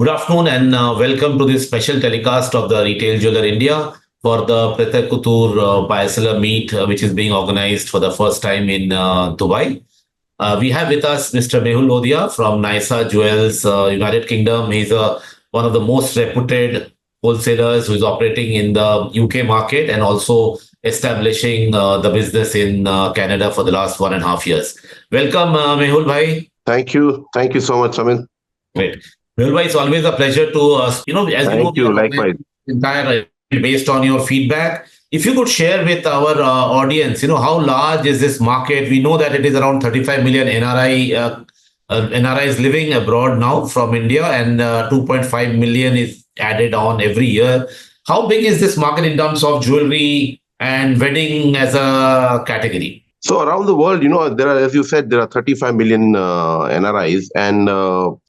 Good afternoon and welcome to this special telecast of the Retail Jeweler India for the Pret-a-Couture Buyer-Seller Meet, which is being organized for the first time in Dubai. We have with us Mr. Mehul Lodhiya from Nysa Jewels, United Kingdom. He's one of the most reputed wholesalers who is operating in the UK market and also establishing the business in Canada for the last 1.5 years. Welcome, Mehul Bhai. Thank you. Thank you so much, Samit. Great. Mehul Bhai, it's always a pleasure to, as Thank you, likewise. Entire based on your feedback. If you could share with our audience, how large is this market? We know that it is around 35 million NRIs living abroad now from India, and 2.5 million is added on every year. How big is this market in terms of jewelry and wedding as a category? So around the world, there are, as you said, there are 35 million NRIs, and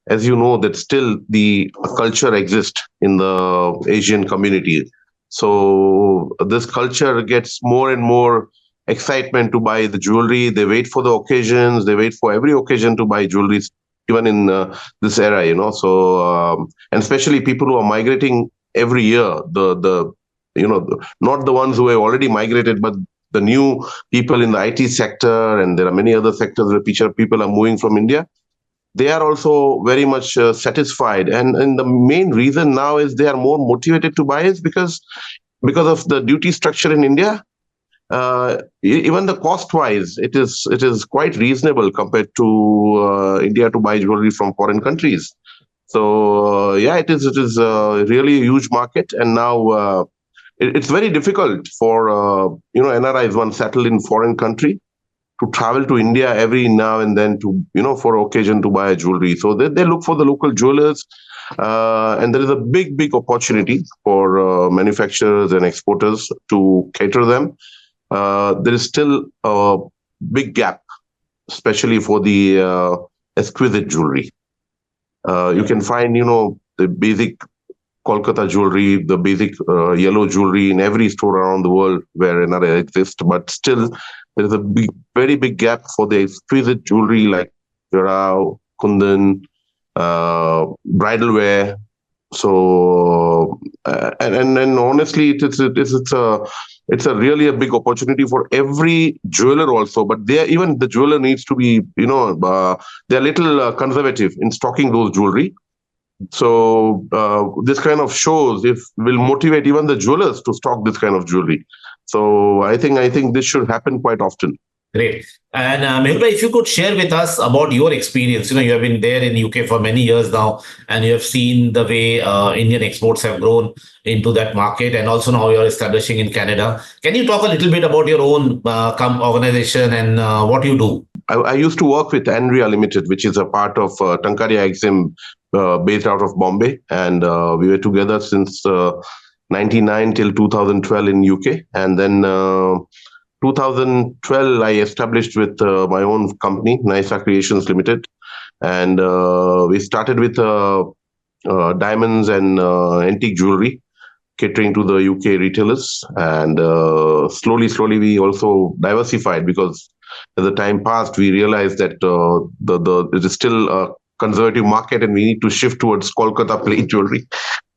as you know, that still the culture exists in the Asian community. So this culture gets more and more excitement to buy the jewelry. They wait for the occasions. They wait for every occasion to buy jewelry, even in this era. So and especially people who are migrating every year. Not the ones who have already migrated, but the new people in the IT sector, and there are many other sectors where people are moving from India. They are also very much satisfied, and the main reason now is they are more motivated to buy is because of the duty structure in India. Even the cost-wise, it is quite reasonable compared to India to buy jewelry from foreign countries. So it is really a huge market, and now it's very difficult for NRIs once settled in foreign country to travel to India every now and then to for occasion to buy jewelry. So they look for the local jewelers, and there is a big opportunity for manufacturers and exporters to cater them. There is still a big gap, especially for the exquisite jewelry. You can find the basic Kolkata jewelry, the basic yellow jewelry in every store around the world where NRI exists, but still there is a very big gap for the exquisite jewelry like Jadau, Kundan, bridal wear. So and honestly, it's a really a big opportunity for every jeweler also. But even the jeweler needs to be they're little conservative in stocking those jewelry. So this kind of shows will motivate even the jewelers to stock this kind of jewelry. So I think this should happen quite often. Great. And Mehul, if you could share with us about your experience. You have been there in UK for many years now, and you have seen the way Indian exports have grown into that market, and also now you're establishing in Canada. Can you talk a little bit about your own organization and what you do? I used to work with NRI Limited, which is a part of Tankaria Exim, based out of Bombay, and we were together since 99 till 2012 in UK, and then 2012 I established with my own company, Nysa Creations Ltd, and we started with diamonds and antique jewelry, catering to the UK retailers, and slowly we also diversified, because as the time passed we realized that it is still a conservative market and we need to shift towards Kolkata plain jewelry.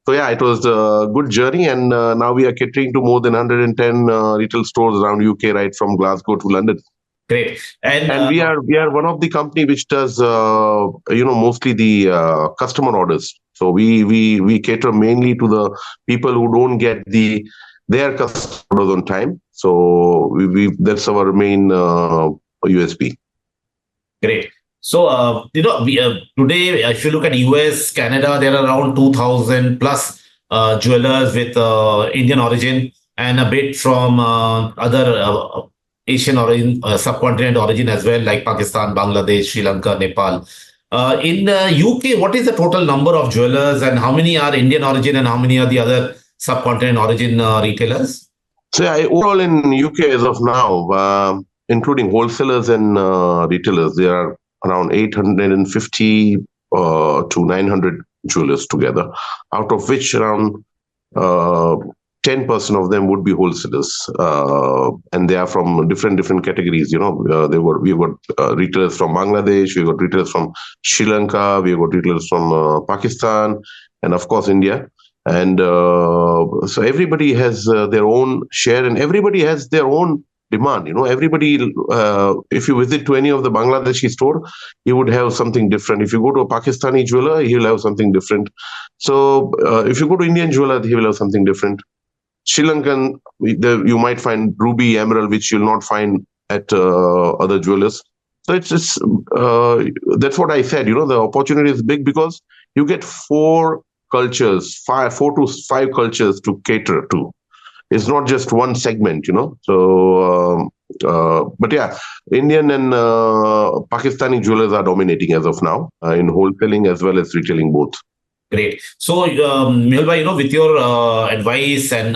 So it was a good journey, and now we are catering to more than 110 retail stores around UK, right from Glasgow to London. Great. And we are one of the company which does mostly the customer orders. So we cater mainly to the people who don't get their customer orders on time. So that's our main USP. Great. So, today, if you look at US, Canada, there are around 2,000 plus jewelers with Indian origin and a bit from other Asian origin, subcontinent origin as well, like Pakistan, Bangladesh, Sri Lanka, Nepal. In the UK, what is the total number of jewelers, and how many are Indian origin and how many are the other subcontinent origin retailers? So overall in UK as of now, including wholesalers and retailers, there are around 850 to 900 jewelers together, out of which around 10% of them would be wholesalers, and they are from different categories. We've got retailers from Bangladesh, we've got retailers from Sri Lanka, we've got retailers from Pakistan, and of course India. And so everybody has their own share, and everybody has their own demand. Everybody, if you visit to any of the Bangladeshi store, he would have something different. If you go to a Pakistani jeweler, he will have something different. So if you go to Indian jeweler, he will have something different. Sri Lankan, you might find ruby, emerald, which you'll not find at other jewelers. So it's that's what I said. The opportunity is big because you get four to five cultures to cater to. It's not just one segment. So, but yeah, Indian and Pakistani jewelers are dominating as of now in wholesaling as well as retailing both. Great. So, Mehul bhai, with your advice, and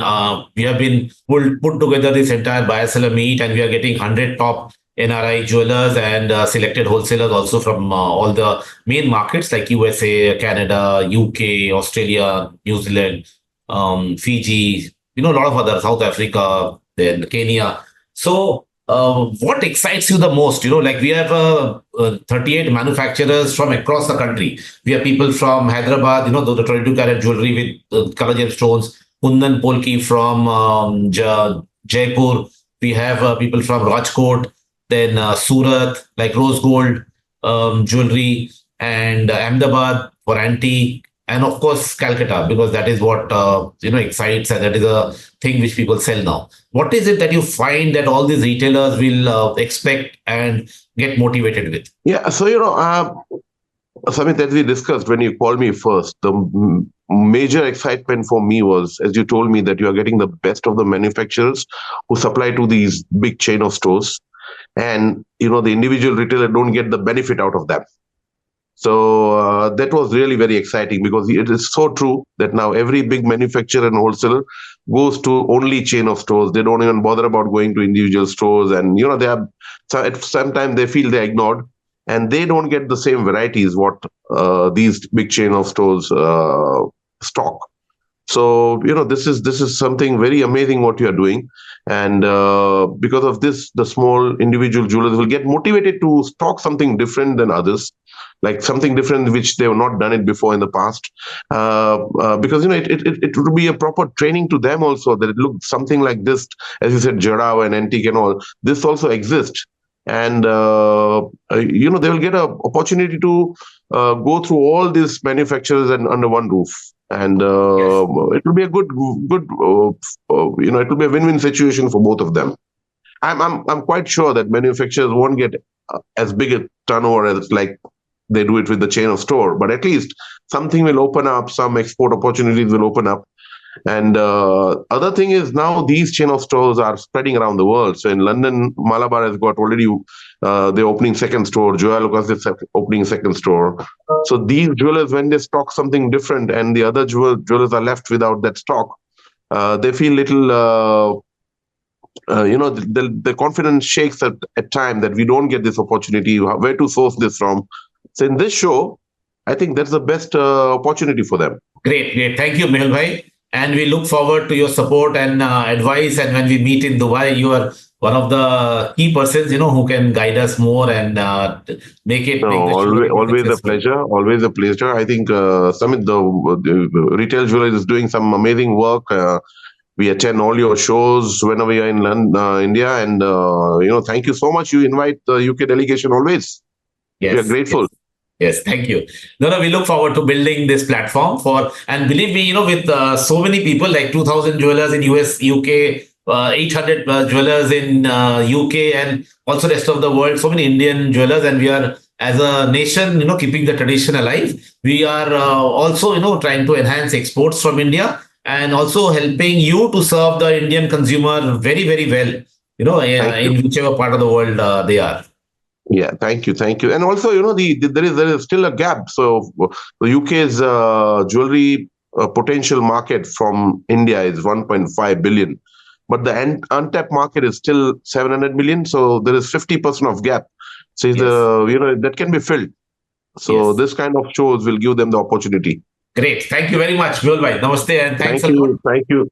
we have been put together this entire buyer seller meet, and we are getting 100 top NRI jewelers and selected wholesalers also from all the main markets like USA, Canada, UK, Australia, New Zealand, Fiji, a lot of other, South Africa, then Kenya. So, what excites you the most? Like we have 38 manufacturers from across the country. We have people from Hyderabad, the 22 karat jewelry with color gemstones, Kundan Polki from Jaipur. We have people from Rajkot, then Surat, like rose gold jewelry, and Ahmedabad for antique, and of course Calcutta, because that is what excites, and that is a thing which people sell now. What is it that you find that all these retailers will expect and get motivated with? Yeah, so Samit, as we discussed when you called me first, the major excitement for me was, as you told me, that you are getting the best of the manufacturers who supply to these big chain of stores, and the individual retailer don't get the benefit out of them. So that was really very exciting, because it is so true that now every big manufacturer and wholesaler goes to only chain of stores. They don't even bother about going to individual stores, and they are sometimes they feel they're ignored, and they don't get the same varieties what these big chain of stores stock. So this is something very amazing what you are doing, and because of this, the small individual jewelers will get motivated to stock something different than others, like something different which they have not done it before in the past, because it would be a proper training to them also, that it looks something like this, as you said, Jadau and antique and all. This also exists, and they will get an opportunity to go through all these manufacturers and under one roof. And it will be a good, it will be a win-win situation for both of them. I'm quite sure that manufacturers won't get as big a turnover as like they do it with the chain of store, but at least something will open up, some export opportunities will open up. And other thing is, now these chain of stores are spreading around the world. So in London, Malabar has got already they're opening second store. Joya Lucas is opening second store. So these jewelers, when they stock something different and the other jewelers are left without that stock, they feel little, the confidence shakes at time that we don't get this opportunity. Where to source this from? So in this show, I think that's the best opportunity for them. Great. Thank you, Mehul bhai. And we look forward to your support and advice. And when we meet in Dubai, you are one of the key persons, who can guide us more and make it. Always a pleasure. Always a pleasure. I think Samit, the retail jeweler, is doing some amazing work. We attend all your shows whenever we are in London, India, and thank you so much. You invite the UK delegation always. Yes, we are grateful. Yes, thank you. No, we look forward to building this platform and believe me, with so many people, like 2,000 jewelers in US, UK, 800 jewelers in UK, and also rest of the world, so many Indian jewelers, and we are, as a nation, keeping the tradition alive. We are also, trying to enhance exports from India, and also helping you to serve the Indian consumer very, very well, in whichever part of the world they are. Yeah, thank you. And also, there is still a gap. So the UK's jewelry potential market from India is 1.5 billion, but the untapped market is still 700 million. So there is 50% of gap. So yes, that can be filled. So this kind of shows will give them the opportunity. Great. Thank you very much, Mehul bhai. Namaste, and thanks a lot. Thank you.